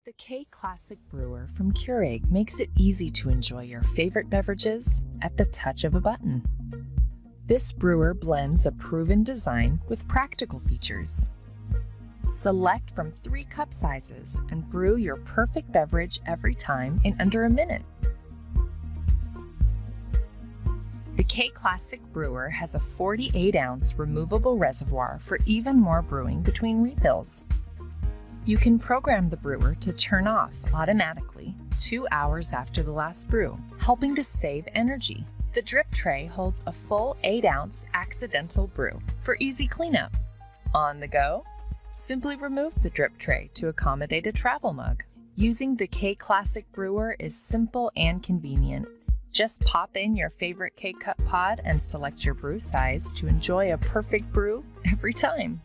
The K Classic Brewer from Keurig makes it easy to enjoy your favorite beverages at the touch of a button. This brewer blends a proven design with practical features. Select from 3 cup sizes and brew your perfect beverage every time in under a minute. The K Classic Brewer has a 48-ounce removable reservoir for even more brewing between refills. You can program the brewer to turn off automatically 2 hours after the last brew, helping to save energy. The drip tray holds a full 8-ounce accidental brew for easy cleanup. On the go, simply remove the drip tray to accommodate a travel mug. Using the K Classic Brewer is simple and convenient. Just pop in your favorite K-Cup pod and select your brew size to enjoy a perfect brew every time.